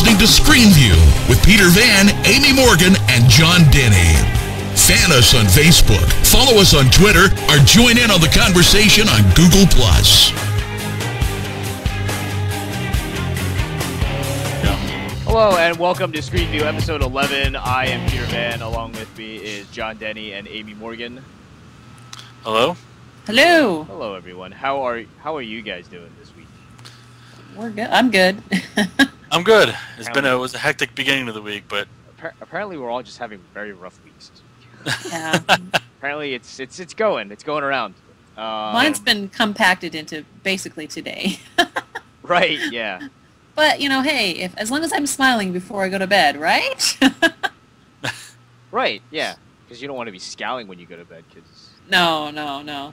listening to ScreenView with Peter Van, Aimee Morgan, and John Denny. Fan us on Facebook, follow us on Twitter, or join in on the conversation on Google+. Hello and welcome to ScreenView episode 11. I am Peter Van. Along with me is John Denny and Aimee Morgan. Hello. Hello. Hello, everyone. How are you guys doing this week? We're good. I'm good. I'm good. It was a hectic beginning of the week, but apparently we're all just having very rough weeks this week. Yeah. Apparently it's going around. Mine's been compacted into basically today. Right. Yeah. But hey, as long as I'm smiling before I go to bed, right? Right. Yeah. Because you don't want to be scowling when you go to bed. No.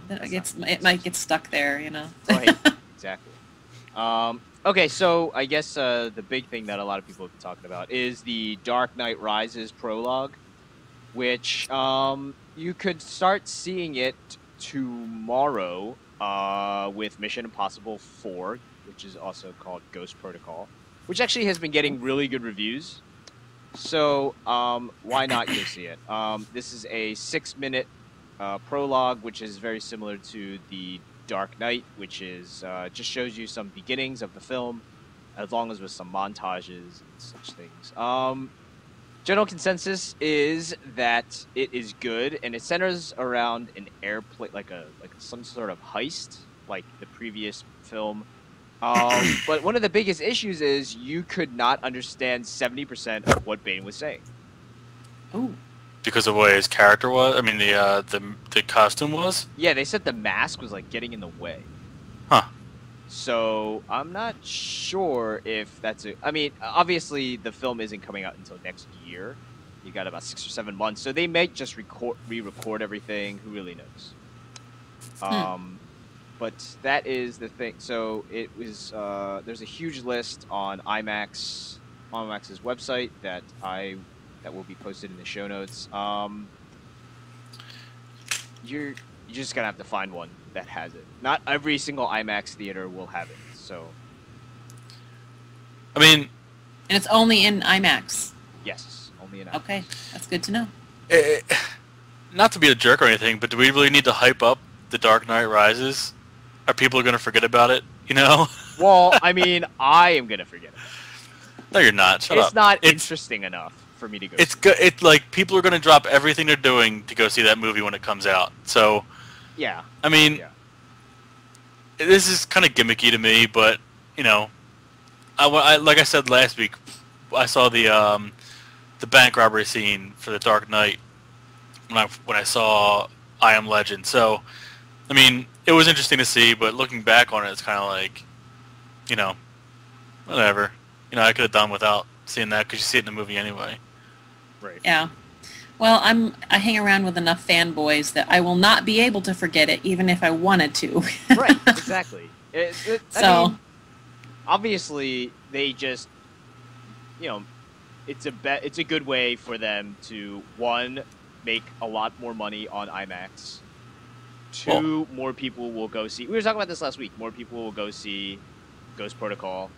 It might get stuck there, Right. Exactly. Okay, so I guess the big thing that a lot of people have been talking about is the Dark Knight Rises Prologue, which you could start seeing it tomorrow with Mission Impossible 4, which is also called Ghost Protocol, which actually has been getting really good reviews. So why not go see it? This is a 6-minute prologue, which is very similar to the Dark Knight, which is just shows you some beginnings of the film, as long as with some montages and such things. General consensus is that it is good, and it centers around an airplane, like some sort of heist, like the previous film. But one of the biggest issues is you could not understand 70% of what Bane was saying. Ooh. because of what his character was. I mean, the costume was. Yeah, they said the mask was like getting in the way. Huh. So I'm not sure if that's a. I mean, obviously the film isn't coming out until next year. You got about 6 or 7 months, so they may just re-record everything. Who really knows? But that is the thing. So it was. There's a huge list on IMAX's website that will be posted in the show notes. You're just gonna have to find one that has it. Not every single IMAX theater will have it. So. I mean. And it's only in IMAX. Yes, only in IMAX. Okay, that's good to know. Not to be a jerk or anything, but do we really need to hype up The Dark Knight Rises? Are people going to forget about it, you know? Well, I mean, I am going to forget it. No, you're not. Shut up. It's not interesting enough for me to go It's good. It's like, people are going to drop everything they're doing to go see that movie when it comes out. So, yeah. I mean, this is kind of gimmicky to me, but, you know, I like I said last week, I saw the bank robbery scene for The Dark Knight when I saw I Am Legend. So, I mean, it was interesting to see, but looking back on it, it's kind of like, you know, whatever. You know, I could have done without seeing that because you see it in the movie anyway. Right. Yeah. Well, I hang around with enough fanboys that I will not be able to forget it, even if I wanted to. Right. Exactly. I mean, obviously, they just, you know, it's a good way for them to, one, make a lot more money on IMAX. Two, more people will go see. We were talking about this last week. More people will go see Ghost Protocol,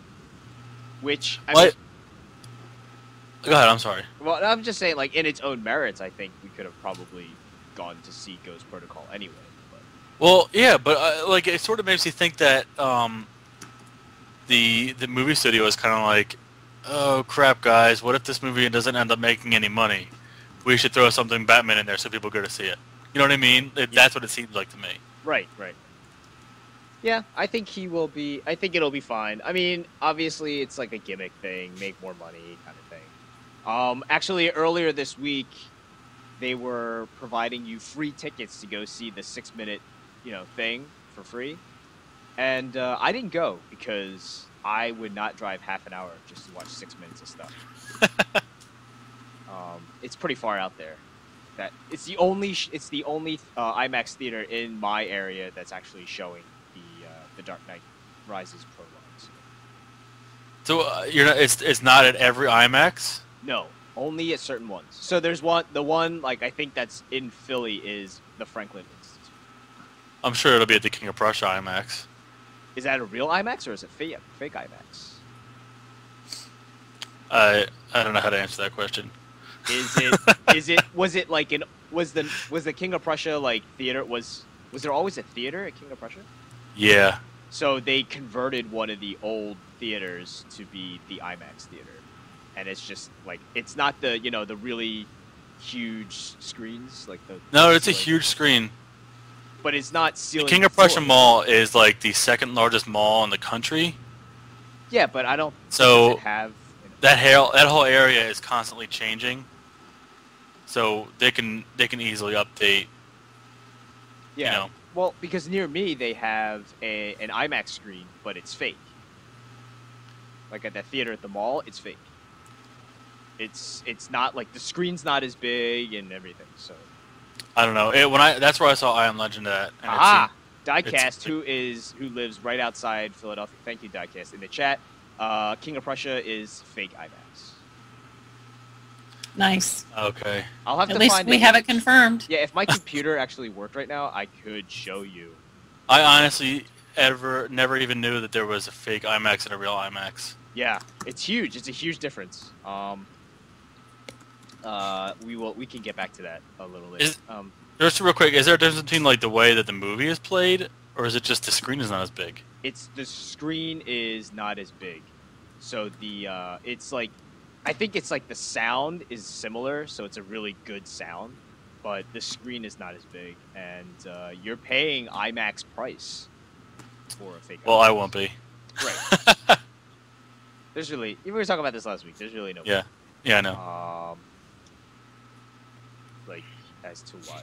which Go ahead. I'm sorry. Well, I'm just saying, like, in its own merits, I think we could have probably gone to see Ghost Protocol anyway. But. Well, yeah, but like it sort of makes you think that the movie studio is kind of like, oh crap, guys, what if this movie doesn't end up making any money? We should throw something Batman in there so people go to see it. You know what I mean? That's what it seems like to me. Right, right. Yeah, I think it'll be fine. I mean, obviously, it's like a gimmick thing, make more money kind of thing. Actually, earlier this week, they were providing you free tickets to go see the 6-minute, thing for free. And I didn't go because I would not drive half an hour just to watch 6 minutes of stuff. It's pretty far out there. It's the only IMAX theater in my area that's actually showing the Dark Knight Rises Prologue. So it's not at every IMAX? No, only at certain ones. So there's the one like I think that's in Philly is the Franklin Institute. I'm sure it'll be at the King of Prussia IMAX. Is that a real IMAX or is it fake IMAX? I don't know how to answer that question. Was the King of Prussia like theater was there always a theater at King of Prussia? Yeah. So they converted one of the old theaters to be the IMAX theater, and it's just like it's not the the really huge screens like the. No, it's a huge screen. But it's not The ceiling. King of Prussia Mall is like the second largest mall in the country. Yeah, but I don't. So does it have that whole area is constantly changing. So they can easily update. Yeah. You know. Well, because near me they have an IMAX screen, but it's fake. Like at that theater at the mall, it's fake. It's not like the screen's not as big and everything. So I don't know. That's where I saw I Am Legend at. And Diecast, who lives right outside Philadelphia. Thank you, Diecast, in the chat. King of Prussia is fake IMAX. Nice. Okay. I'll have At to least find we have it confirmed. Yeah, if my computer actually worked right now, I could show you. I honestly never even knew that there was a fake IMAX and a real IMAX. Yeah, it's huge. It's a huge difference. We can get back to that a little later. Just real quick, is there a difference between like the way that the movie is played, or is it just the screen is not as big? The screen is not as big, so it's like. I think it's like the sound is similar, so it's a really good sound, but the screen is not as big, and you're paying IMAX price for a fake. Well, IMAX. I won't be. Right. We were talking about this last week. There's really no. Yeah. Yeah, I know. Like as to why.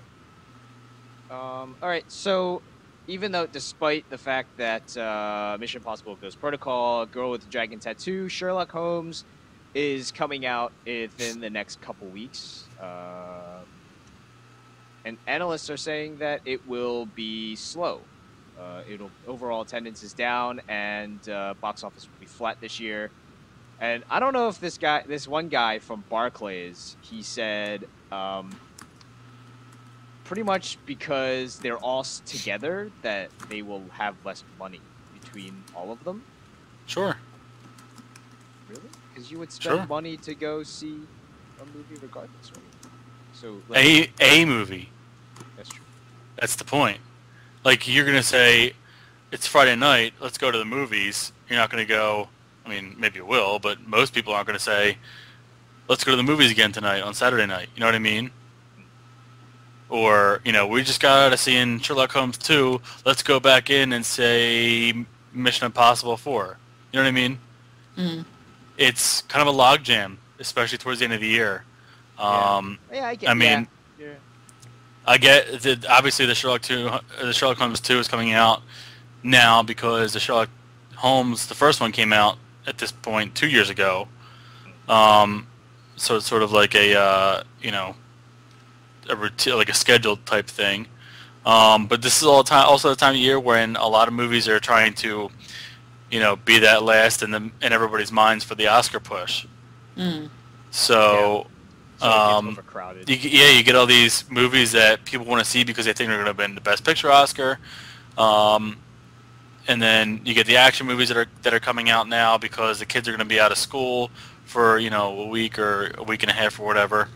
All right. So, even though, despite the fact that Mission Impossible Ghost Protocol, Girl with the Dragon Tattoo, Sherlock Holmes is coming out within the next couple weeks. And analysts are saying that it will be slow. Overall attendance is down, and box office will be flat this year. And I don't know if this one guy from Barclays, he said pretty much because they're all together that they will have less money between all of them. Sure. Really? Because you would spend Sure. money to go see a movie regardless, right? So A movie. That's true. That's the point. Like, you're going to say, it's Friday night, let's go to the movies. You're not going to go, I mean, maybe you will, but most people aren't going to say, let's go to the movies again tonight on Saturday night. You know what I mean? Or, we just got out of seeing Sherlock Holmes 2, let's go back in and say Mission Impossible 4. You know what I mean? Mm. It's kind of a logjam, especially towards the end of the year. Yeah, I get. I mean, yeah. I get that obviously the Sherlock Holmes 2 is coming out now because the Sherlock Holmes, the first one, came out at this point 2 years ago. So it's sort of like a like a scheduled type thing. But this is also the time of year when a lot of movies are trying to, be that last in everybody's minds for the Oscar push. So So, it gets overcrowded. you get all these movies that people want to see because they think they're going to win the Best Picture Oscar, and then you get the action movies that are coming out now because the kids are going to be out of school for a week or a week and a half or whatever.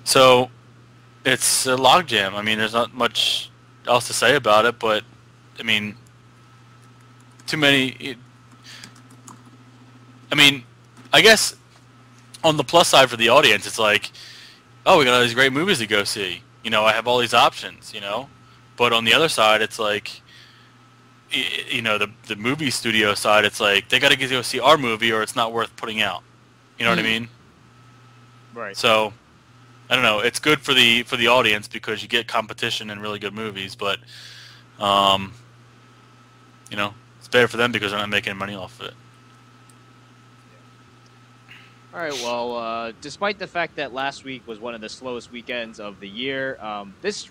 So it's a logjam. I mean, there's not much else to say about it, but I mean, too many. I mean, I guess on the plus side for the audience, it's like, oh, we got all these great movies to go see. I have all these options, But on the other side, it's like, the movie studio side, it's like, they got to go see our movie or it's not worth putting out. You know what I mean? Right. So, I don't know. It's good for the audience because you get competition and really good movies, but, it's better for them because they're not making money off of it. All right. Well, despite the fact that last week was one of the slowest weekends of the year, this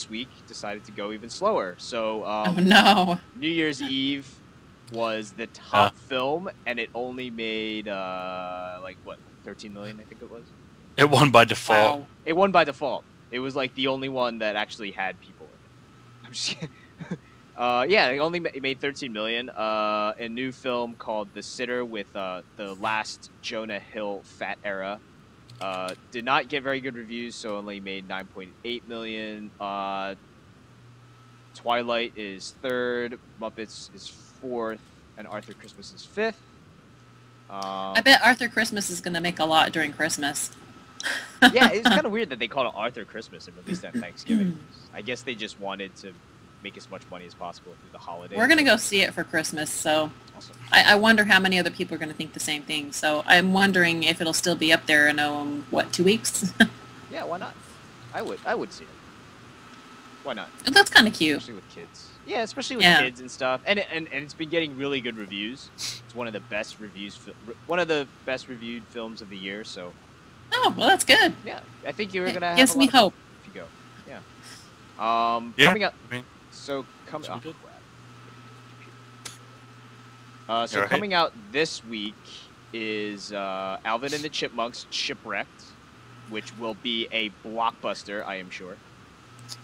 week decided to go even slower. So, Oh no! New Year's Eve was the top film, and it only made 13 million, I think it was. It won by default. Wow. It won by default. It was like the only one that actually had people in it. I'm just Yeah, it only made 13 million. A new film called The Sitter with the last Jonah Hill fat era. Did not get very good reviews, so only made 9.8 million. Twilight is third, Muppets is fourth, and Arthur Christmas is fifth. I bet Arthur Christmas is going to make a lot during Christmas. Yeah, it's kind of weird that they call it Arthur Christmas and released that Thanksgiving. I guess they just wanted to make as much money as possible through the holidays. We're going to go see it for Christmas, so Awesome. I wonder how many other people are going to think the same thing. So I'm wondering if it'll still be up there in, 2 weeks? Yeah, why not? I would see it. Why not? That's kind of cute. Especially with kids. Yeah, especially with Yeah. kids and stuff. And it's been getting really good reviews. It's one of the best one of the best reviewed films of the year, so Oh, well, that's good. yeah, I think you're gonna have Gives a me lot of fun hope. if you go. Yeah. Yeah, Coming up. I mean, So coming. Should be good. So Alright. coming out this week is Alvin and the Chipmunks Shipwrecked, which will be a blockbuster, I am sure.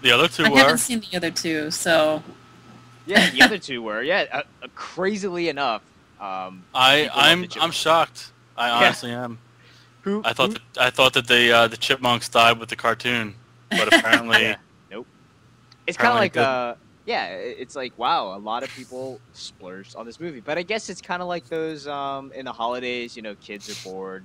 the other two I were. haven't seen the other two, so Yeah, the other two were. Yeah, crazily enough. People love the I'm Chipmunks. shocked. I honestly am. Who? I thought that the chipmunks died with the cartoon, but apparently Yeah. Nope. It's kind of like Apparently yeah, it's like wow, a lot of people splurged on this movie, but I guess it's kind of like those in the holidays, kids are bored,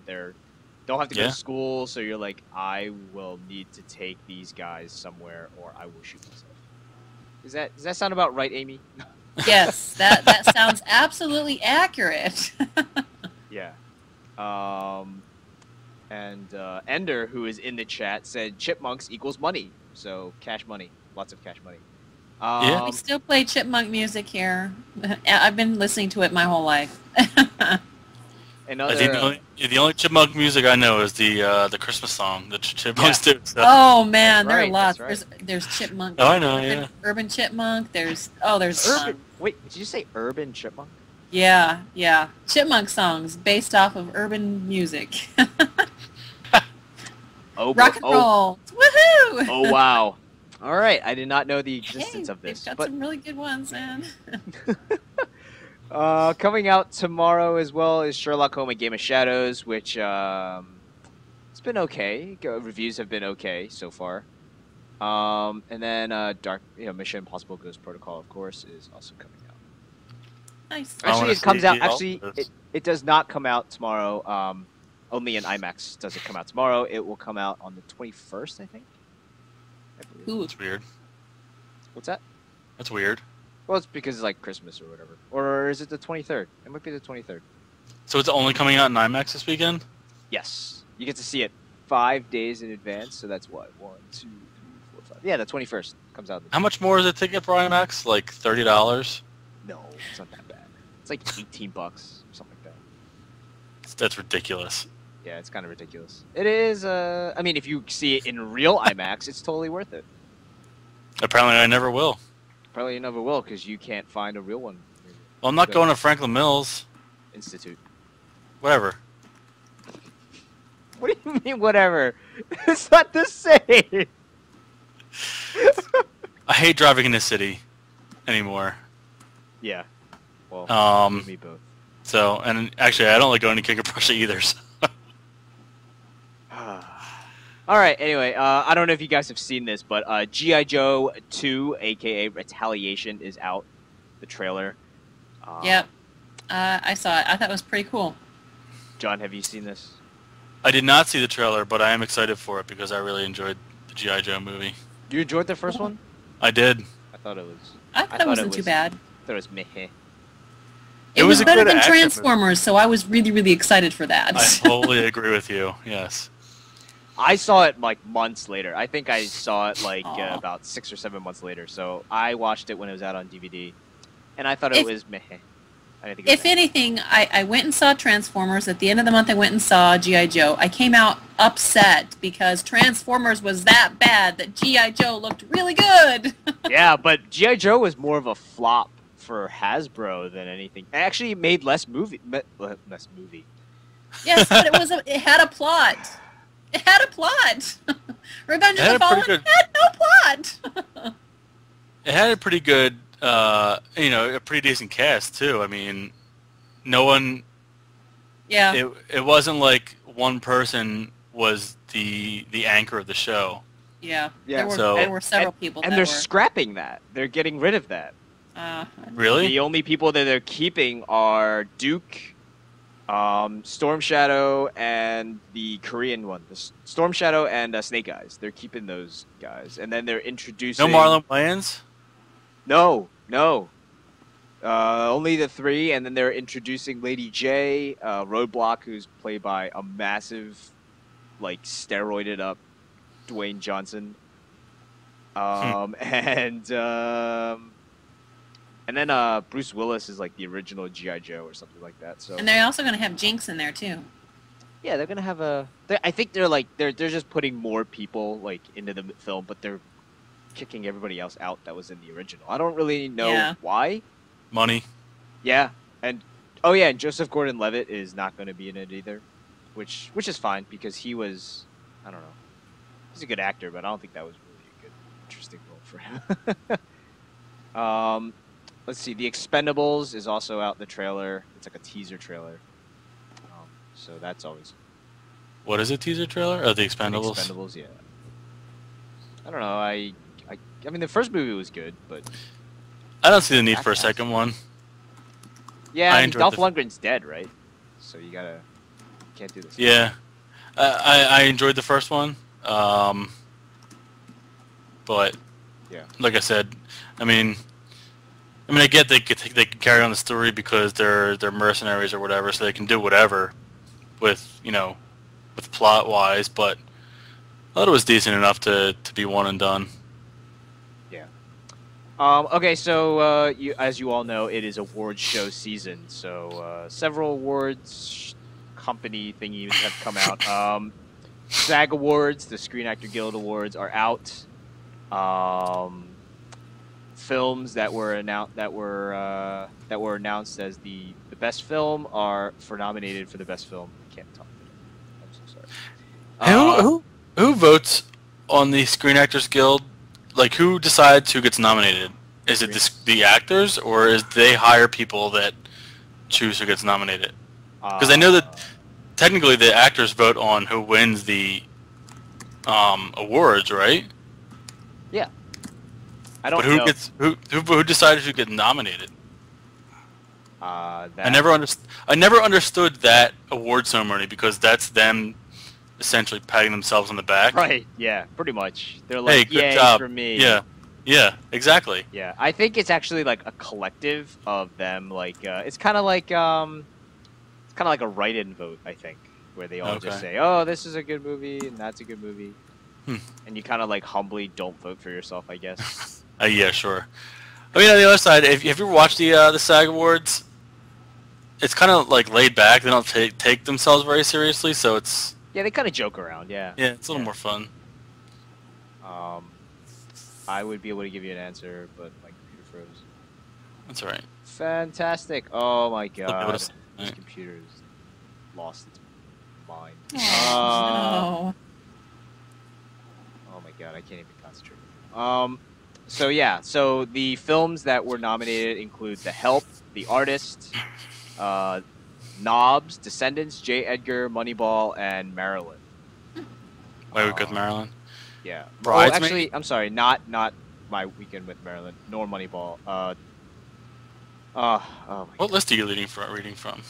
don't have to go Yeah. to school, so you're like, I will need to take these guys somewhere, or I will shoot myself. Does that sound about right, Amy? yes, that sounds absolutely accurate. Yeah. And Ender, who is in the chat, said chipmunks equals money, so cash money, lots of cash money. Yeah. We still play chipmunk music here. I've been listening to it my whole life. Another, I think the only chipmunk music I know is the Christmas song that chipmunks do. So. Oh man, there are right, lots. that's There's chipmunk. Oh, I know, yeah. Urban chipmunk. There's urban. Wait, did you say urban chipmunk? yeah. Chipmunk songs based off of urban music. Oh, Rock and roll. Woohoo! Oh wow! All right, I did not know the existence Hey, of this. they've got But some really good ones, man. coming out tomorrow as well is Sherlock Holmes: A Game of Shadows, which it's been okay. Reviews have been okay so far. And then Mission Impossible: Ghost Protocol, of course, is also coming out. Nice. I wanna Actually, it comes see out. all Actually, of this. it does not come out tomorrow. Only in IMAX does it come out tomorrow. It will come out on the 21st, I think. I believe. Ooh. That's weird. What's that? That's weird. Well, it's because it's like Christmas or whatever. Or is it the 23rd? It might be the 23rd. So it's only coming out in IMAX this weekend? Yes. You get to see it 5 days in advance, so that's what? 1, 2, 3, 4, 5. Yeah, the 21st comes out. How much more is a ticket for IMAX? Like $30? No, it's not that bad. It's like $18 or something like that. That's ridiculous. Yeah, it's kind of ridiculous. It is, I mean, if you see it in real IMAX, it's totally worth it. Apparently I never will. Probably you never will, because you can't find a real one. Well, I'm not going to Franklin Mills. Institute. Whatever. What do you mean, whatever? It's not the same! I hate driving in the city anymore. Yeah. Well, Um, me both. So, and actually, I don't like going to King of Prussia either. So. All right. Anyway, I don't know if you guys have seen this, but G.I. Joe 2, aka Retaliation, is out. The trailer. Yep. I saw it. I thought it was pretty cool. John, have you seen this? I did not see the trailer, but I am excited for it because I really enjoyed the G.I. Joe movie. You enjoyed the first one? I did. I thought it was. I thought it wasn't too bad. I thought it was meh. It was was a better good than action movie. Transformers, so I was really, really excited for that. I totally agree with you. Yes. I saw it like months later. I think I saw it like Aw. about 6 or 7 months later. So I watched it when it was out on DVD, and I thought it If- was meh. I didn't think it was If meh. anything, I went and saw Transformers. At the end of the month, I went and saw G.I. Joe. I came out upset because Transformers was that bad that G.I. Joe looked really good. Yeah, but G.I. Joe was more of a flop for Hasbro than anything. It actually made less movie. Yes, but it had a plot. It had a plot. Revenge It of had the a Fallen pretty good- had no plot. It had a pretty good a pretty decent cast too. I mean, no one. Yeah. It wasn't like one person was the anchor of the show. Yeah. Yeah. There were several people. And they're scrapping that. They're getting rid of that. Really? The only people that they're keeping are Duke, Storm Shadow, and the Korean one. The Storm Shadow and Snake Eyes. They're keeping those guys, and then they're introducing. No Marlon Wayans? No. Only the three, and then they're introducing Lady J, Roadblock, who's played by a massive, like, steroided up Dwayne Johnson. And then Bruce Willis is like the original G.I. Joe or something like that. So. And they're also going to have Jinx in there too. Yeah, they're gonna have I think they're just putting more people like into the film, but they're kicking everybody else out that was in the original. I don't really know why. Money. Yeah, and and Joseph Gordon-Levitt is not going to be in it either, which is fine because he was, I don't know, he's a good actor, but I don't think that was really a good, interesting role for him. Let's see, The Expendables is also out in the trailer. It's like a teaser trailer. So that's always... What is a teaser trailer? Oh, The Expendables? The Expendables, yeah. I don't know, I mean, the first movie was good, but... I don't see the need for a second one. Yeah, I mean, Dolph Lundgren's dead, right? So you can't do this. Yeah. I enjoyed the first one. But, yeah, like I said, I get they can carry on the story because they're mercenaries or whatever, so they can do whatever with plot wise. But I thought it was decent enough to be one and done. Yeah. Okay, so as you all know, it is awards show season. So several awards company thingies have come out. SAG Awards, the Screen Actor Guild Awards, are out. Films that were announced as the best film are nominated for the best film. I can't talk today. I'm so sorry. Who votes on the Screen Actors Guild? Like, who decides who gets nominated? Is it the actors, or is they hire people that choose who gets nominated? Because I know that technically the actors vote on who wins the awards, right? Yeah. I don't know. Who decided who gets nominated? I never understood that award ceremony because that's them essentially patting themselves on the back. Right. Yeah. Pretty much. They're like, "Hey, good yay job for me." Yeah. Yeah. Exactly. Yeah. I think it's actually like a collective of them. Like it's kind of like a write-in vote. I think where they all just say, "Oh, this is a good movie," and "That's a good movie," and you kind of like humbly don't vote for yourself, I guess. Yeah, sure. I mean, on the other side, if you ever watched the SAG Awards, it's kind of like laid back. They don't take themselves very seriously, so it's... Yeah, they kind of joke around, yeah. Yeah, it's a little more fun. I would be able to give you an answer, but my computer froze. That's all right. Fantastic. Oh my god. This computer's lost its mind. Oh, no. Oh my god, I can't even concentrate. So yeah, so the films that were nominated include The Help, The Artist, Knobs, Descendants, J. Edgar, Moneyball, and Marilyn. My Week with Marilyn? Yeah. Bridesmaid? Actually, I'm sorry, not My Weekend with Marilyn, nor Moneyball. What list are you reading from?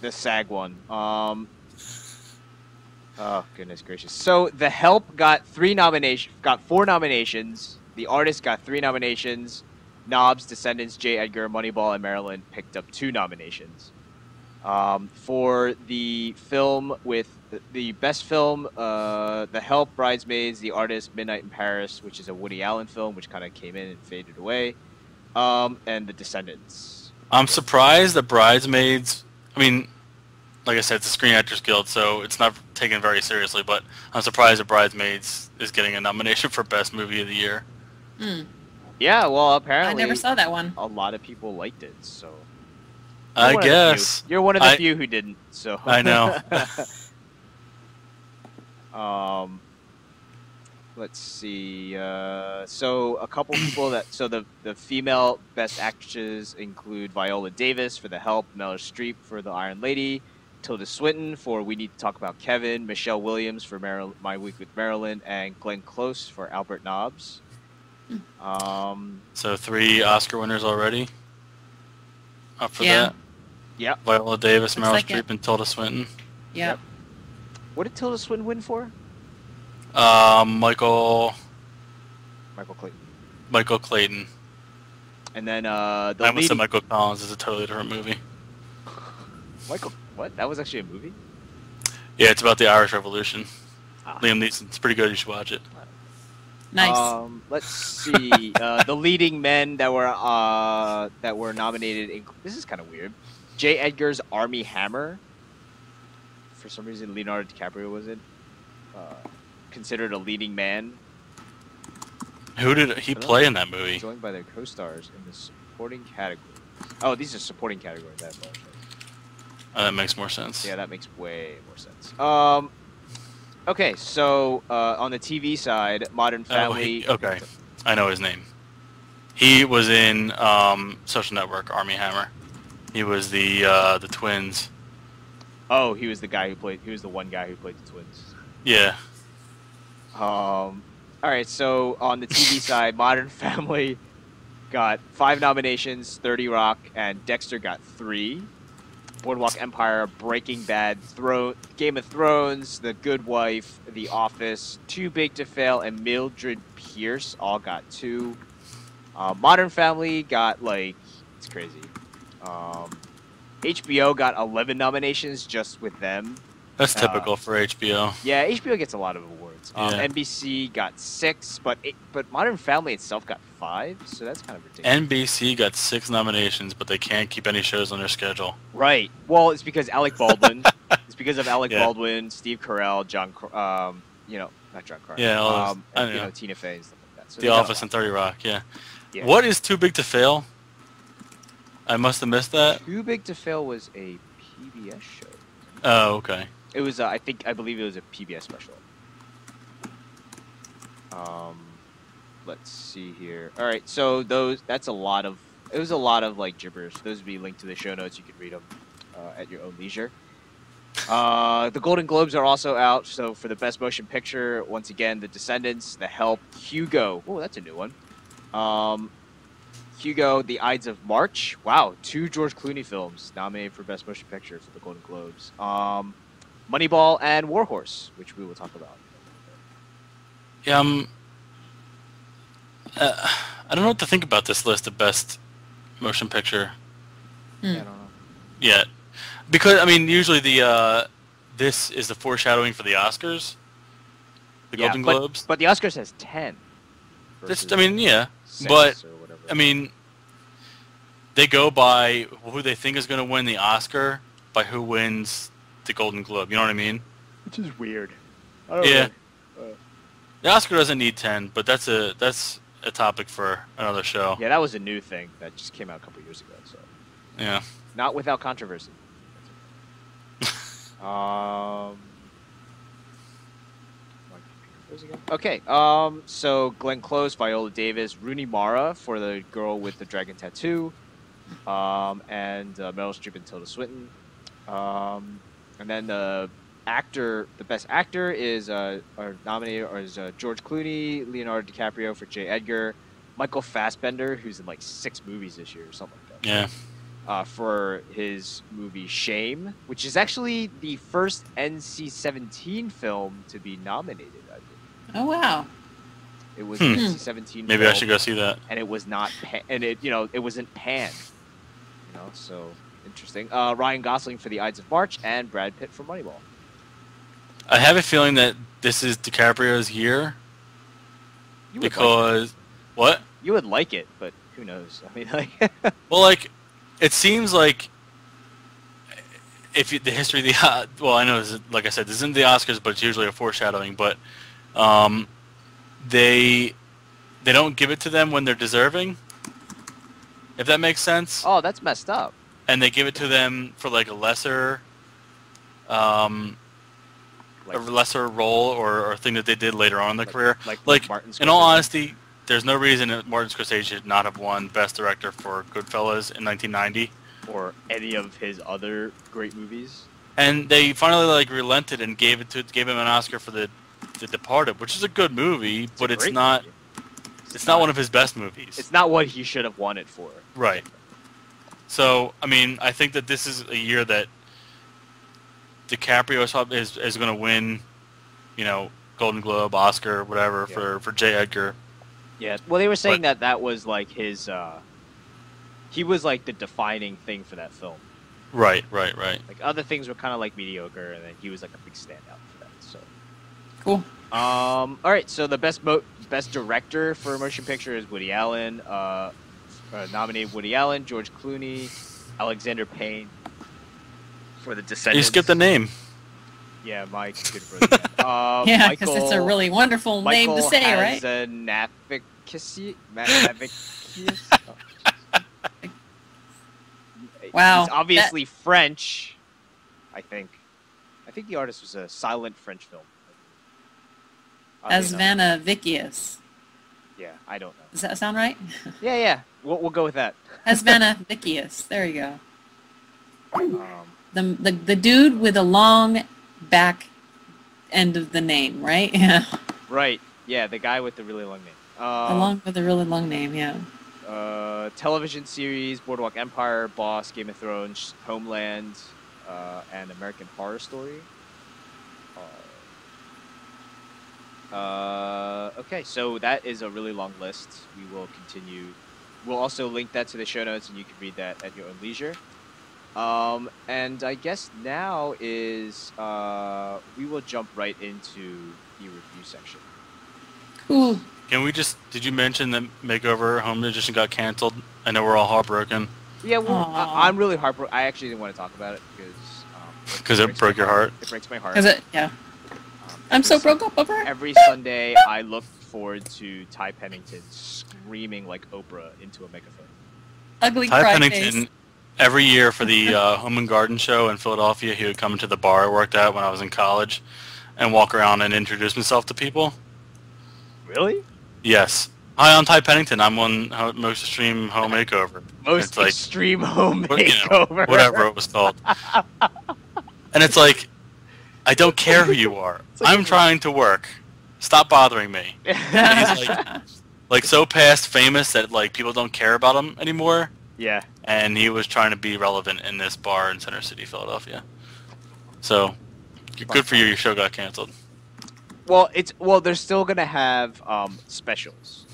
The SAG one. Oh goodness gracious! So The Help got 4 nominations. The Artist got 3 nominations. Knobs, Descendants, J. Edgar, Moneyball, and Marilyn picked up 2 nominations. For the film with the best film, The Help, Bridesmaids, The Artist, Midnight in Paris, which is a Woody Allen film, which kind of came in and faded away, and The Descendants. I'm surprised that Bridesmaids... I mean, like I said, it's a Screen Actors Guild, so it's not taken very seriously, but I'm surprised that Bridesmaids is getting a nomination for Best Movie of the Year. Yeah, well, apparently... I never saw that one. A lot of people liked it, so... I guess. You're one of the few who didn't, so... I know. let's see. So a couple people so the female best actresses include Viola Davis for The Help, Meryl Streep for The Iron Lady, Tilda Swinton for We Need to Talk About Kevin, Michelle Williams for My Week with Marilyn, and Glenn Close for Albert Nobbs. So 3 Oscar winners already. Up for that. Yep. Viola Davis, Looks Meryl like Streep, it. and Tilda Swinton. Yep. What did Tilda Swinton win for? Michael Clayton. Michael Clayton. And then I almost said Michael Collins. Is a totally different movie. Michael, what? That was actually a movie? Yeah, it's about the Irish Revolution. Ah. Liam Neeson. It's pretty good. You should watch it. Nice. Let's see. The leading men that were nominated. This is kind of weird. J. Edgar's Armie Hammer. For some reason, Leonardo DiCaprio wasn't considered a leading man. Who did he play in that movie? Joined by their co-stars in the supporting category. Oh, these are supporting categories. I apologize. That makes more sense. Yeah, that makes way more sense. Okay, so on the TV side, Modern Family. Okay, I know his name. He was in Social Network, Armie Hammer. He was the twins. Oh, he was the guy who played. He was the one guy who played the twins. Yeah. All right, so on the TV side, Modern Family got 5 nominations, 30 Rock, and Dexter got 3. Boardwalk Empire, Breaking Bad, Game of Thrones, The Good Wife, The Office, Too Big to Fail, and Mildred Pierce all got 2. Modern Family got, it's crazy. HBO got 11 nominations just with them. That's typical for HBO. Yeah, HBO gets a lot of awards. Yeah. NBC got 6, but Modern Family itself got 5, so that's kind of ridiculous. NBC got 6 nominations, but they can't keep any shows on their schedule. Right. Well, it's because Alec Baldwin. It's because of Alec Baldwin, Steve Carell, not John Carr. Yeah, and Tina Fey and stuff like that. So The Office and 30 Rock, yeah. What is Too Big to Fail? I must have missed that. Too Big to Fail was a PBS show. Oh, okay. It was, I believe it was a PBS special. Let's see here. All right, so it was a lot of gibberish. Those would be linked to the show notes. You can read them at your own leisure. The Golden Globes are also out. So for the best motion picture, once again, The Descendants, The Help, Hugo. Oh, that's a new one. Hugo, The Ides of March. Wow, 2 George Clooney films nominated for best motion picture for the Golden Globes. Moneyball and Warhorse, which we will talk about. Yeah, I don't know what to think about this list of best motion picture. Yeah, I don't know. Yet. Because, usually this is the foreshadowing for the Oscars. The Golden Globes. But the Oscars has 10. But, they go by who they think is going to win the Oscar by who wins the Golden Globe. You know what I mean? Which is weird. The Oscar doesn't need 10, but that's a topic for another show. Yeah, that was a new thing that just came out a couple years ago. So yeah, not without controversy. Okay. So Glenn Close, Viola Davis, Rooney Mara for the girl with the dragon tattoo, and Meryl Streep and Tilda Swinton. And then the best actor is nominated is George Clooney, Leonardo DiCaprio for J. Edgar, Michael Fassbender, who's in 6 movies this year or something like that. Yeah. For his movie Shame, which is actually the first NC-17 film to be nominated, I think. Oh wow! It was an NC-17. Maybe I should go see that. And it was not, it wasn't panned. So interesting. Ryan Gosling for The Ides of March and Brad Pitt for Moneyball. I have a feeling that this is DiCaprio's year. Because what? You would like it, but who knows? Well, it seems like if the history of the I know like I said, this isn't the Oscars, but it's usually a foreshadowing. But they don't give it to them when they're deserving. If that makes sense. Oh, that's messed up. And they give it to them for a lesser a lesser role or thing that they did later on in their career. Like Martin Scorsese. In all honesty, there's no reason that Martin Scorsese should not have won Best Director for Goodfellas in 1990. Or any of his other great movies. And they finally relented and gave him an Oscar for the Departed, which is a good movie, but it's not movie. It's not one of his best movies. It's not what he should have won it for. Right. So, I mean, I think that this is a year that DiCaprio is going to win, Golden Globe, Oscar, whatever, for J. Edgar. Yeah. Well, they were saying that was like his. He was like the defining thing for that film. Right. Like other things were kind of like mediocre, and then he was like a big standout for that. So. Cool. All right. So the best director for a motion picture is Woody Allen. Nominated Woody Allen, George Clooney, Alexander Payne for The Descendants. You skipped the name. Yeah, Mike. Good for that. Yeah, because it's a really wonderful name to say, right? Wow. He's obviously French, I think. I think the artist was a silent French film. Asvanavicius. Yeah, I don't know. Does that sound right? Yeah. We'll go with that. Asvanavicius. There you go. The dude with a long back end of the name, right? Yeah. Right. Yeah, the guy with the really long name. With a really long name, yeah. Television series, Boardwalk Empire, Boss, Game of Thrones, Homeland, and American Horror Story. Okay, so that is a really long list. We will continue. We'll also link that to the show notes, and you can read that at your own leisure. And I guess now is we will jump right into the review section. Cool. Can we did you mention that Makeover Home Edition got canceled? I know we're all heartbroken. Yeah, well, I'm really heartbroken. I actually didn't want to talk about it because it broke your heart. It breaks my heart. Yeah. I'm so broke up over it. Every Sunday, I look forward to Ty Pennington screaming like Oprah into a megaphone. Ugly Ty cry Pennington, face. every year for the Home and Garden show in Philadelphia, he would come to the bar I worked at when I was in college and walk around and introduce himself to people. Really? Yes. Hi, I'm Ty Pennington. I'm on Most Extreme Home Makeover. Most Extreme Home Makeover. Whatever it was called. And it's like, I don't care who you are. I'm trying to work. Stop bothering me. And he's like so past famous that people don't care about him anymore. Yeah. And he was trying to be relevant in this bar in Center City, Philadelphia. So, good for you. Your show got canceled. Well, they're still gonna have specials.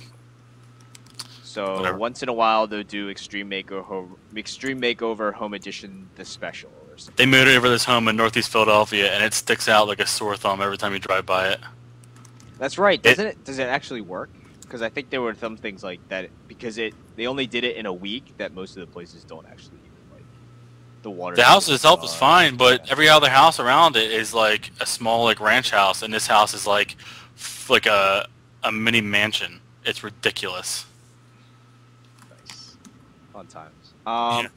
So Whatever. Once in a while they'll do Extreme Makeover Home Edition, the special or something. They moved over this home in Northeast Philadelphia, and it sticks out like a sore thumb every time you drive by it. That's right. Does it actually work? Because I think there were some things like that because they only did it in a week that most of the places don't actually the water. The house itself is fine, but every other house around it is like a small ranch house, and this house is like a mini mansion. It's ridiculous. Nice, fun times. Yeah.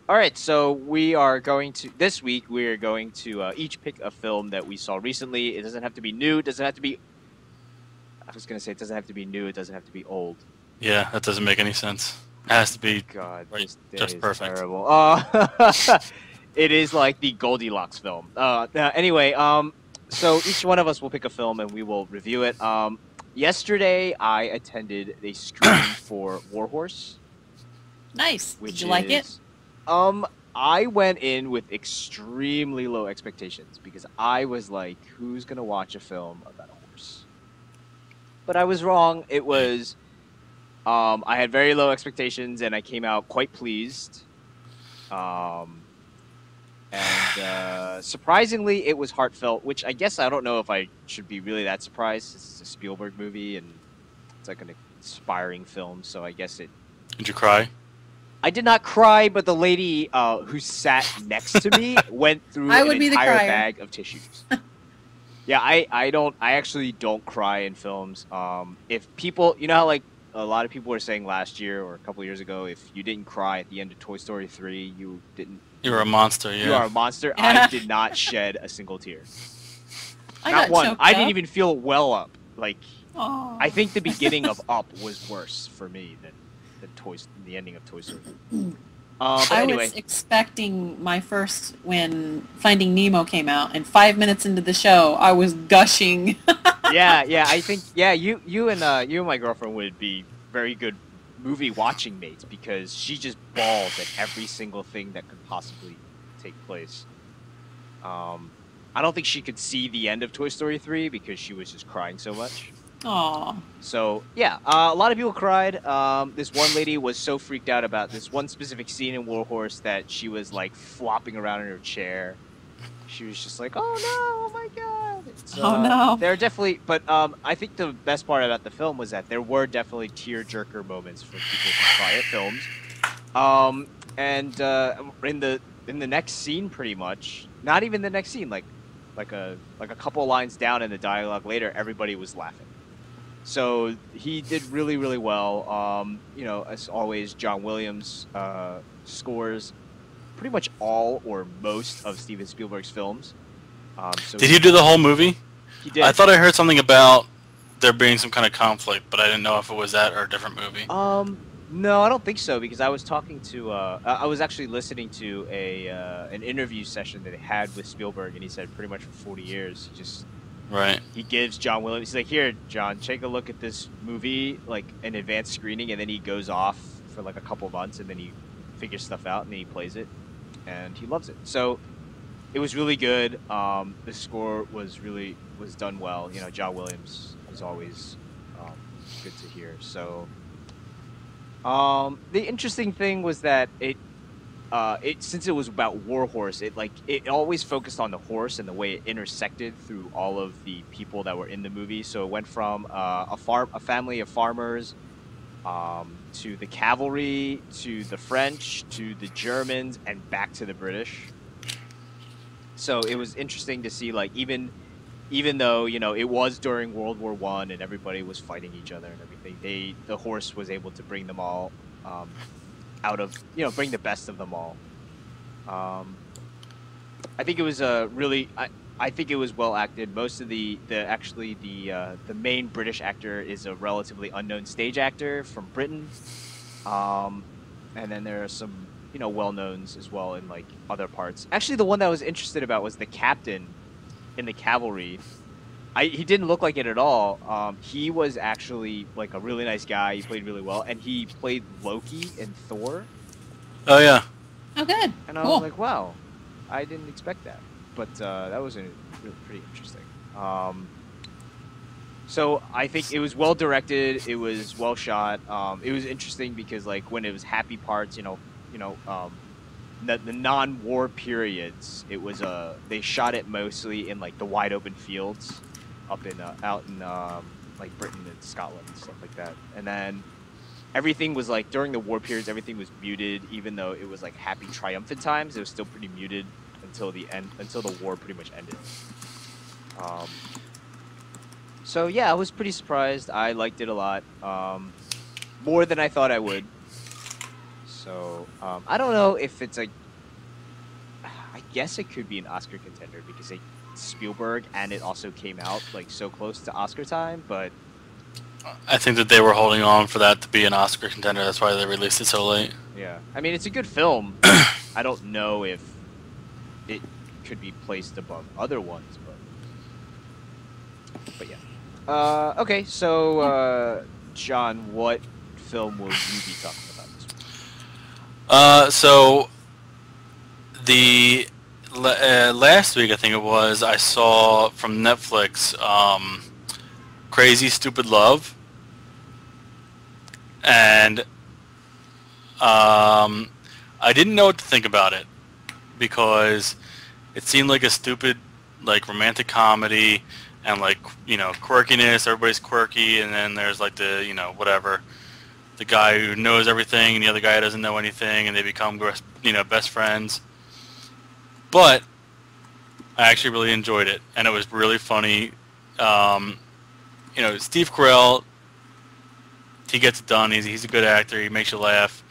All right, so this week we are going to each pick a film that we saw recently. It doesn't have to be new. It doesn't have to be. I was gonna say it doesn't have to be new. It doesn't have to be old. Yeah, that doesn't make any sense. It has to be this day just is perfect. Terrible. It is like the Goldilocks film. Anyway, so each one of us will pick a film and we will review it. Yesterday, I attended a screening for Warhorse. Nice. Did you like it? I went in with extremely low expectations because I was like, who's going to watch a film about a horse? But I was wrong. It was... I had very low expectations, and I came out quite pleased. Surprisingly, it was heartfelt, which I guess I don't know if I should be really that surprised. This is a Spielberg movie, and it's like an inspiring film, so I guess it... Did you cry? I did not cry, but the lady who sat next to me went through an entire bag of tissues. Yeah, I actually don't cry in films. If people... You know how, a lot of people were saying last year or a couple years ago, if you didn't cry at the end of Toy Story 3, you didn't... You were a monster, yeah. You are a monster. I did not shed a single tear. I Not got one. choked I didn't up. even feel well up. Like, Aw. I think the beginning of Up was worse for me than the ending of Toy Story. But I anyway, was expecting my first when Finding Nemo came out, and 5 minutes into the show, I was gushing. yeah. I think you and my girlfriend would be very good movie watching mates because she just balls at every single thing that could possibly take place. I don't think she could see the end of Toy Story 3 because she was just crying so much. Aw. So yeah, a lot of people cried. This one lady was so freaked out about this one specific scene in Warhorse that she was like flopping around in her chair. She was just like, "Oh no! Oh my god!" So, Oh no. There are definitely, but I think the best part about the film was that there were definitely tear-jerker moments for people who cry at films. And in the next scene, pretty much, not even the next scene, like a couple lines down in the dialogue later, everybody was laughing. So he did really, really well. You know, as always, John Williams scores pretty much all or most of Steven Spielberg's films. So Did he do the whole movie? He did. I thought I heard something about there being some kind of conflict, but I didn't know if it was that or a different movie. No, I don't think so because I was talking to I was actually listening to an interview session that they had with Spielberg, and he said pretty much for 40 years he gives John Williams. He's like, "Here, John, take a look at this movie, like an advanced screening," and then he goes off for like a couple months, and then he figures stuff out, and then he plays it, and he loves it. So it was really good. The score was done well. You know, John Williams is always good to hear. So the interesting thing was that since it was about Warhorse, it always focused on the horse and the way it intersected through all of the people that were in the movie. So it went from a family of farmers to the cavalry, to the French, to the Germans, and back to the British. So it was interesting to see, like, even though, you know, it was during World War I and everybody was fighting each other and everything, the horse was able to bring them all bring the best of them all. I think it was I think it was well acted. Most of the main British actor is a relatively unknown stage actor from Britain, and then there are some, you know, well-knowns as well in like other parts. Actually, the one that I was interested about was the captain in the cavalry. He didn't look like it at all. He was actually like a really nice guy. He played really well, and he played Loki in Thor. Oh yeah. Oh, good. And I Cool. was like, wow, I didn't expect that. But that was pretty interesting. So I think it was well directed. It was well shot. It was interesting because like when it was happy parts, the non-war periods, it was they shot it mostly in like the wide open fields up in out in like Britain and Scotland and stuff like that. And then everything was like during the war periods, everything was muted. Even though it was like happy triumphant times, it was still pretty muted until the end, until the war pretty much ended. So yeah, I was pretty surprised. I liked it a lot, more than I thought I would. So I don't know if it's like, I guess it could be an Oscar contender because it's Spielberg and it also came out like so close to Oscar time, but I think that they were holding on for that to be an Oscar contender. That's why they released it so late. yeah, I mean, it's a good film. I don't know if it could be placed above other ones, but yeah. Okay, so John, what film will you be talking about this week? So the last week, I think it was, I saw from Netflix Crazy Stupid Love, and I didn't know what to think about it because it seemed like a stupid, like, romantic comedy, and like, you know, quirkiness. Everybody's quirky, and then there's like the, you know, whatever, the guy who knows everything and the other guy doesn't know anything, and they become, you know, best friends. But I actually really enjoyed it, and it was really funny. You know, Steve Carell, he gets it done. He's a good actor. He makes you laugh.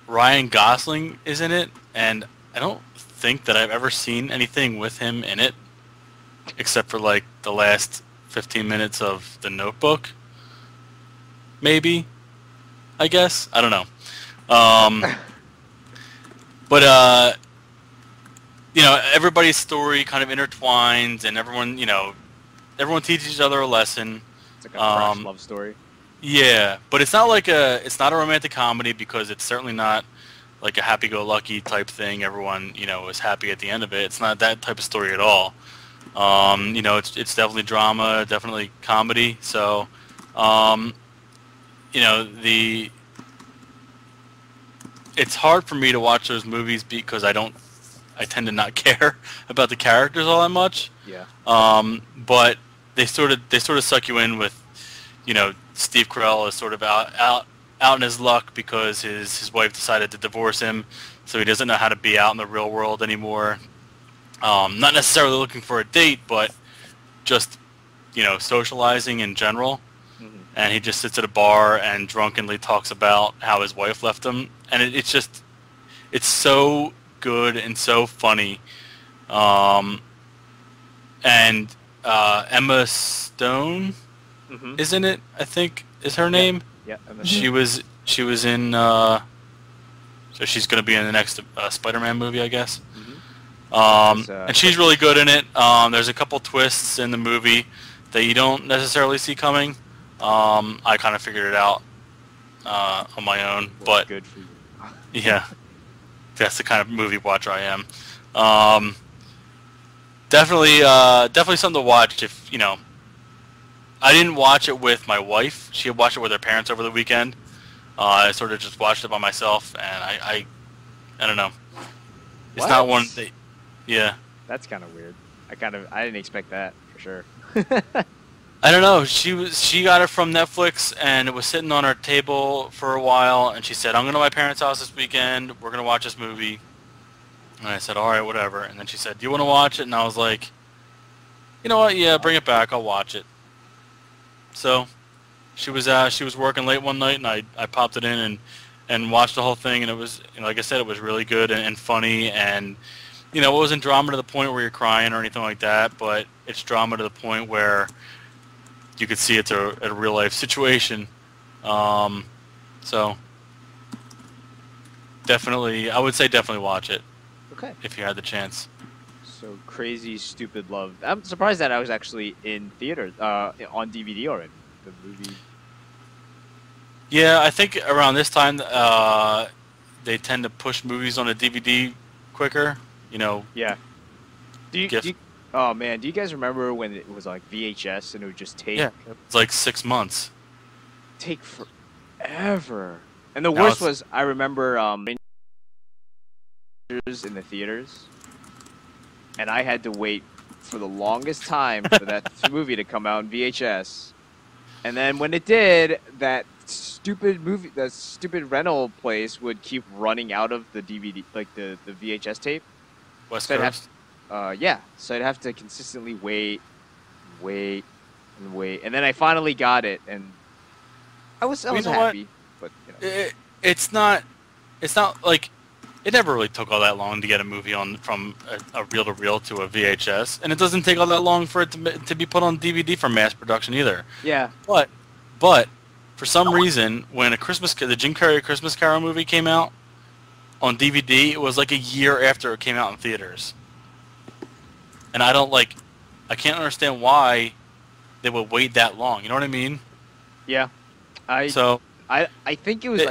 Ryan Gosling is in it, and I don't think that I've ever seen anything with him in it. except for like the last 15 minutes of The Notebook. Maybe, I guess. I don't know. But you know, everybody's story kind of intertwines, and everyone teaches each other a lesson. It's like a fresh love story. Yeah, but it's not a romantic comedy, because it's certainly not like a happy-go-lucky type thing. Everyone, you know, is happy at the end of it. It's not that type of story at all. You know, it's definitely drama, definitely comedy. So, you know, it's hard for me to watch those movies because I tend to not care about the characters all that much. Yeah. But they sort of suck you in with, you know, Steve Carell is sort of out in his luck because his wife decided to divorce him, so he doesn't know how to be out in the real world anymore. Not necessarily looking for a date, but just, you know, socializing in general. Mm-hmm. And he just sits at a bar and drunkenly talks about how his wife left him, and it's so good and so funny. And Emma Stone, Mm-hmm. isn't it? I think is her name. Yeah. She was in. So she's going to be in the next Spider-Man movie, I guess. Mm-hmm. And she's really good in it. There's a couple twists in the movie that you don't necessarily see coming. I kind of figured it out on my own, but good for you. yeah, that's the kind of movie watcher I am. Definitely something to watch if, you know. I didn't watch it with my wife. She had watched it with her parents over the weekend. I sort of just watched it by myself, and I don't know. It's not one that, yeah. That's kind of weird. I didn't expect that for sure. I don't know. She got it from Netflix, and it was sitting on her table for a while, and she said, "I'm going to my parents' house this weekend. We're going to watch this movie." And I said, "All right, whatever." And then she said, "Do you want to watch it?" And I was like, "You know what? Yeah, bring it back. I'll watch it." So she was working late one night, and I popped it in and watched the whole thing, and it was, you know, like I said, it was really good and funny, and, you know, it wasn't drama to the point where you're crying or anything like that, but it's drama to the point where you could see it's a real life situation. So definitely, I would say definitely watch it. Okay. If you had the chance. So Crazy Stupid Love. I'm surprised that I was actually in theaters, on DVD already. The movie. Yeah, I think around this time, they tend to push movies on a DVD quicker. You know. Yeah. Oh man, do you guys remember when it was like VHS and it would just take? Yeah, it's like 6 months. Take forever. And the worst was, I remember in the theaters. And I had to wait for the longest time for that movie to come out in VHS. And then when it did, that stupid rental place would keep running out of the DVD, like the VHS tape. West Coast? Coast? Yeah. So I'd have to consistently wait. And then I finally got it, and I was happy. But, you know. It's not like... It never really took all that long to get a movie from a reel-to-reel to a VHS, and it doesn't take all that long for it to be put on DVD for mass production either. Yeah. But for some reason, when the Jim Carrey Christmas Carol movie came out on DVD, it was like a year after it came out in theaters. And I can't understand why they would wait that long. You know what I mean? Yeah. I think it was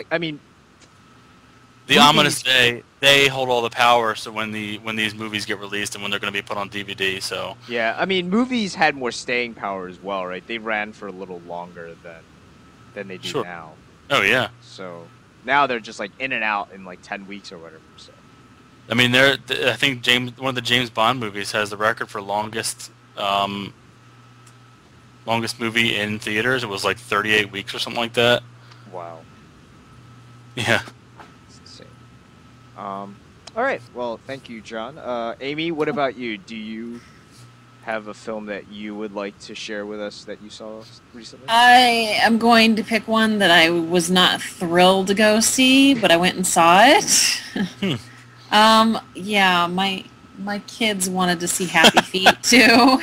the ominous day, they hold all the power. So when these movies get released and when they're going to be put on DVD, so yeah, I mean, movies had more staying power as well, right? They ran for a little longer than they do now. Oh yeah. So now they're just like in and out in like 10 weeks or whatever. So I mean, I think one of the James Bond movies has the record for longest movie in theaters. It was like 38 weeks or something like that. Wow. Yeah. All right. Well, thank you, John. Aimee, what about you? Do you have a film that you would like to share with us that you saw recently? I am going to pick one that I was not thrilled to go see, but I went and saw it. Yeah, my kids wanted to see Happy Feet too.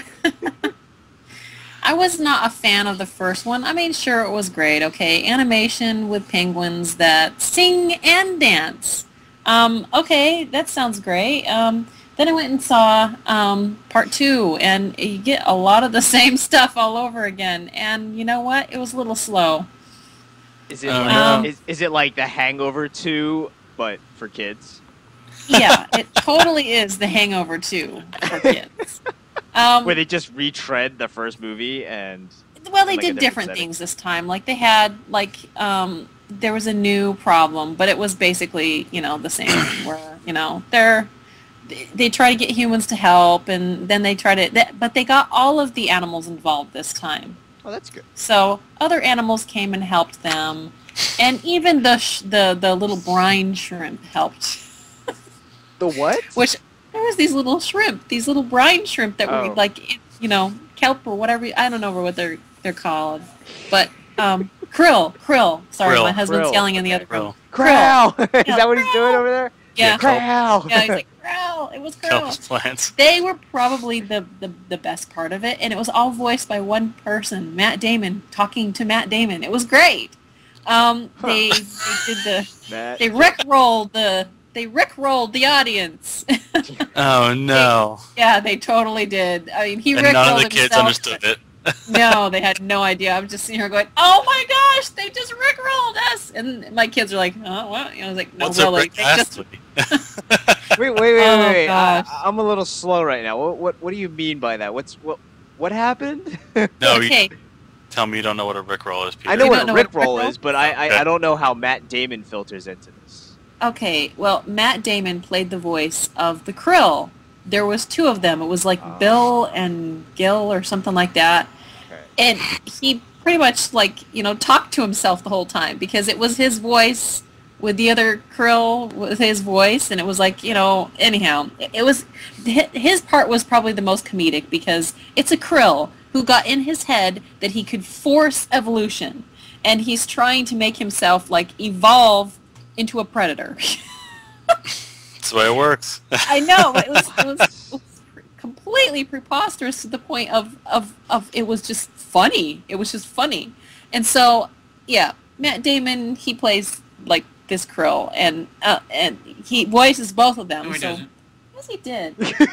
I was not a fan of the first one. I mean, sure, it was great. Okay, animation with penguins that sing and dance. Okay, that sounds great. Then I went and saw part 2, and you get a lot of the same stuff all over again. And you know what? It was a little slow. Is it is it like The Hangover 2, but for kids? Yeah, it totally is The Hangover 2 for kids. Where they just retread the first movie and... Well, they like did different things this time. Like, they had, like, there was a new problem, but it was basically, you know, the same thing where, you know, they try to get humans to help, and then they try to... But they got all of the animals involved this time. Oh, that's good. So other animals came and helped them, and even the little brine shrimp helped. The what? Which there was these little shrimp, these little brine shrimp that were like, you know, kelp or whatever. I don't know what they're called, but krill. Sorry, my husband's yelling in the other room. Krill. Is that what he's doing over there? Yeah. Krill. Yeah, he's like krill. It was krill. Plants. They were probably the best part of it, and it was all voiced by one person, Matt Damon, talking to Matt Damon. It was great. They did they rickrolled the audience. Oh no! They totally did. I mean, he and rickrolled none of the himself. kids understood it. No, they had no idea. I'm just sitting here going, "Oh my gosh, they just rickrolled us!" And my kids are like, "Oh, what?" You know, I was like, "No, What's really." Wait. Gosh. I'm a little slow right now. What do you mean by that? What happened? No, Okay. Tell me you don't know what a rickroll is, Peter. I know what a what a rickroll rickroll is, but I don't know how Matt Damon filters into this. Okay, well, Matt Damon played the voice of the krill. There was 2 of them. It was like Bill and Gil or something like that. Okay. And he pretty much, like, you know, talked to himself the whole time because it was his voice with the other krill with his voice, and it was like, you know, anyhow, it was, his part was probably the most comedic because it's a krill who got in his head that he could force evolution, and he's trying to make himself, like, evolve into a predator. That's the way it works. I know, but it was completely preposterous to the point of it was just funny. It was just funny. And so, yeah, Matt Damon, he plays, like, this krill, and he voices both of them. No, he doesn't. Yes, he did. It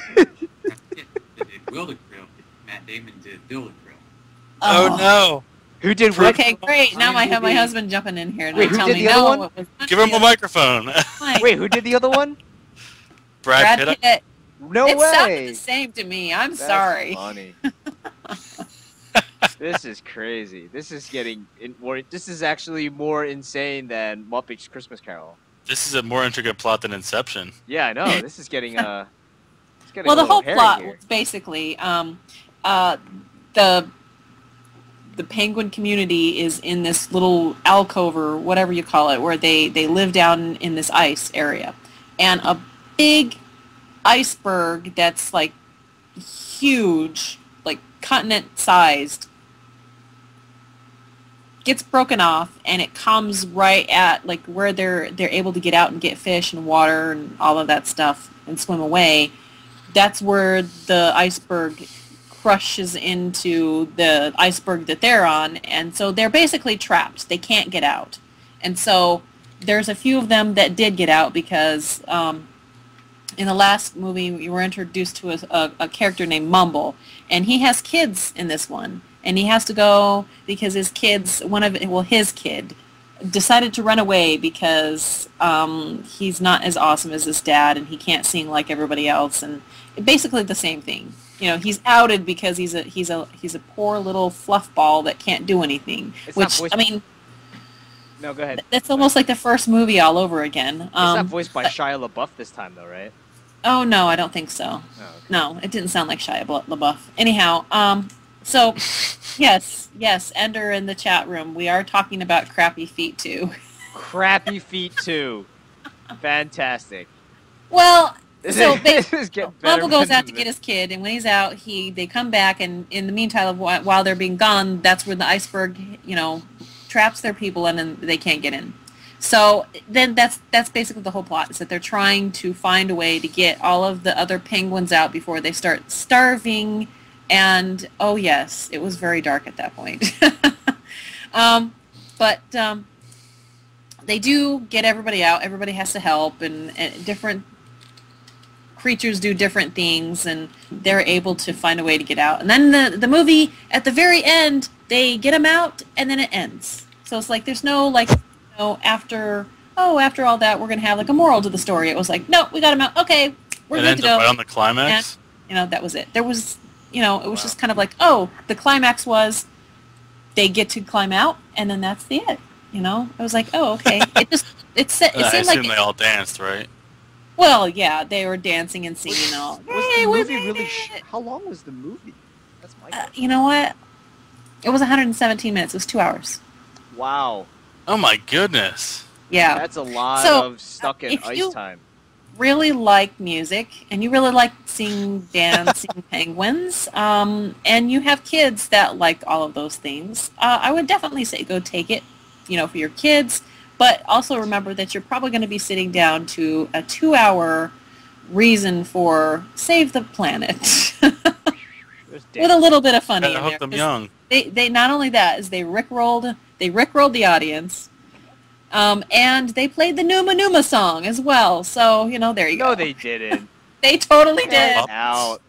did Will the Krill. Matt Damon did Bill the Krill. Oh no! Who did what? Okay, great. Now I have my husband jumping in here. Wait, who tell did me the other no. one? What was Give him a microphone. Wait, who did the other one? Brad Brad Pitt. Pitt. No It sounded way. the same to me. I'm That's sorry. Funny. This is crazy. This is getting more. This is actually more insane than Muppets Christmas Carol. This is a more intricate plot than Inception. Yeah, I know. This is getting Well, a the little whole hairy plot here. was basically the penguin community is in this little alcove or whatever you call it, where they live down in this ice area, and a big iceberg that's like huge, like continent-sized, gets broken off, and it comes right at like where they're able to get out and get fish and water and all of that stuff and swim away. That's where the iceberg crushes into the iceberg that they're on, and so they're basically trapped. They can't get out. And so there's a few of them that did get out because in the last movie we were introduced to a character named Mumble, and he has kids in this one, and he has to go because his kid decided to run away because he's not as awesome as his dad, and he can't sing like everybody else, and basically the same thing. You know, he's outed because he's a poor little fluff ball that can't do anything. It's which, not I mean, no, go ahead. that's almost like the first movie all over again. It's not voiced by Shia LaBeouf this time, though, right? Oh no, I don't think so. Oh, okay. No, it didn't sound like Shia LaBeouf. Anyhow, so yes, Ender in the chat room, we are talking about Crappy Feet 2. Crappy Feet 2. Fantastic. Well, This so is getting better. Mumble goes out to get his kid, and when he's out, they come back, and in the meantime, while they're being gone, that's where the iceberg, you know, traps their people, and then they can't get in. So then that's basically the whole plot, is that they're trying to find a way to get all of the other penguins out before they start starving And, oh yes, it was very dark at that point. But they do get everybody out. Everybody has to help, and different creatures do different things, and they're able to find a way to get out. And then the movie, at the very end, they get them out, and then it ends. So it's like there's no, like, after all that, we're going to have, like, a moral to the story. It was like, no, we got them out. Okay, we're good to go. Right on the climax? And, that was it. There was, it was just kind of like, the climax was they get to climb out, and then that's the it. I was like, oh, okay. It seemed I like assume they all danced, right? Well, yeah, they were dancing and singing and all. Was the movie really? How long was the movie? That's my question. You know what? It was 117 minutes. It was 2 hours. Wow. Oh my goodness. Yeah. That's a lot of stuck in ice time. Really like music, and you really like seeing dancing penguins, and you have kids that like all of those things, I would definitely say go take it, for your kids, but also remember that you're probably going to be sitting down to a 2-hour reason for Save the Planet. With a little bit of funny in there. Hook them young. They not only that, is they rickrolled the audience. And they played the Numa Numa song as well. So, there you go. No, they didn't. They totally did. Out.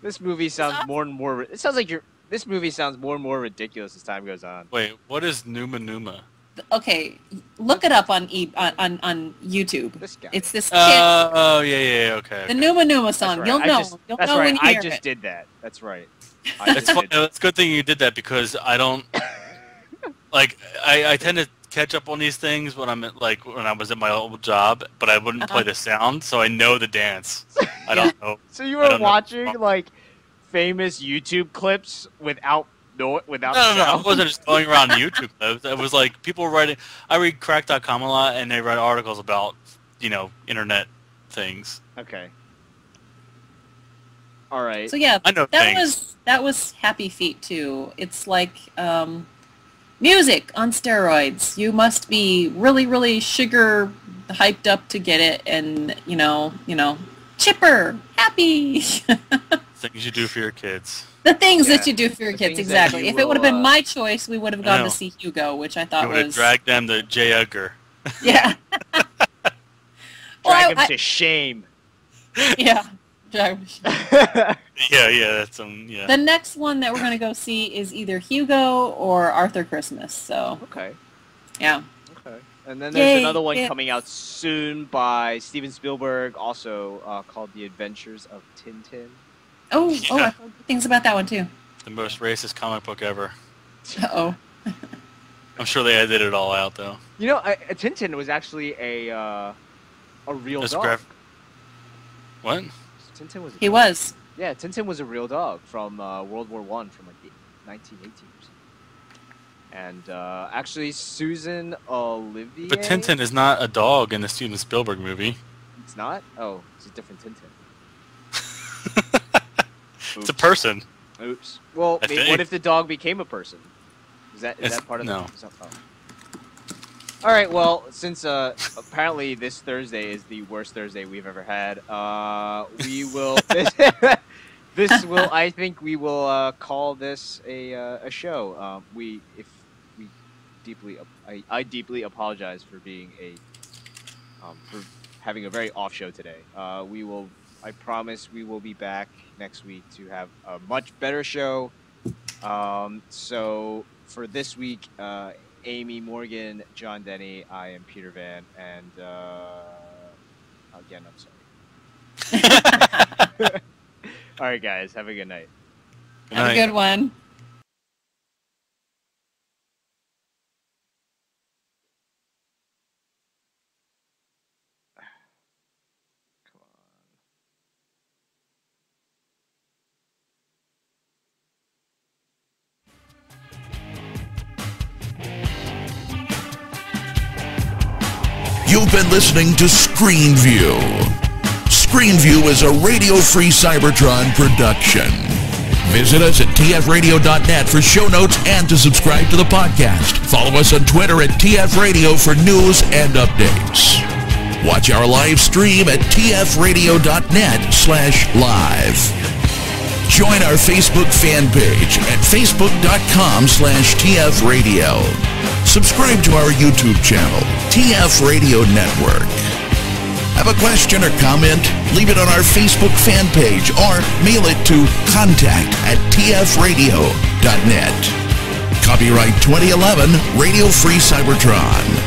This movie sounds more and more... It sounds like this movie sounds more and more ridiculous as time goes on. Wait, what is Numa Numa? Okay, look it up on YouTube. This guy. It's this kid. Oh, yeah, okay. The Numa Numa song. Right. You'll know. You'll know when you hear it. I just did that. That's right. It's funny. It's a good thing you did that, because I don't... Like, I tend to catch up on these things when when I was at my old job, but I wouldn't play the sound, so I know the dance. I don't know. So you were watching like famous YouTube clips without sound? No, I wasn't just going around YouTube clips. It was like people writing. I read crack.com a lot, and they write articles about internet things. Okay. All right. So yeah, I know that was Happy Feet too. It's like music on steroids. You must be really, really sugar hyped up to get it, and chipper, happy. Things you do for your kids. The things that you do for your kids, exactly. If it would have been my choice, we would have gone know. to see Hugo, which I thought You would have dragged them to J. Edgar. Yeah. Drag him to shame. Yeah. Drag him to shame. Yeah, that's yeah. The next one that we're going to go see is either Hugo or Arthur Christmas, so. Okay. Yeah. Okay. And then there's another one coming out soon by Steven Spielberg, also called The Adventures of Tintin. Oh, I heard good things about that one too. The most racist comic book ever. Uh-oh. I'm sure they edited it all out, though. Tintin was actually a real dog. What? Tintin was. He was. Yeah, Tintin was a real dog from World War I, from like 1918 or something. And actually, Susan Olivier. But Tintin is not a dog in the Steven Spielberg movie. It's not? Oh, it's a different Tintin. It's a person. Oops. Well, what if the dog became a person? Is that part of no. All right. Well, since apparently this Thursday is the worst Thursday we've ever had, we will. I think we will call this a show. I deeply apologize for being for having a very off show today. I promise we will be back next week to have a much better show. So for this week, Aimee Morgan, John Denny, I am Peter Van, and again, I'm sorry. All right, guys, have a good night. Have a good one. You've been listening to ScreenView. ScreenView is a radio-free Cybertron production. Visit us at tfradio.net for show notes and to subscribe to the podcast. Follow us on Twitter at tfradio for news and updates. Watch our live stream at tfradio.net/live. Join our Facebook fan page at facebook.com/TFRadio. Subscribe to our YouTube channel, TF Radio Network. Have a question or comment? Leave it on our Facebook fan page or mail it to contact@tfradio.net. Copyright 2011, Radio Free Cybertron.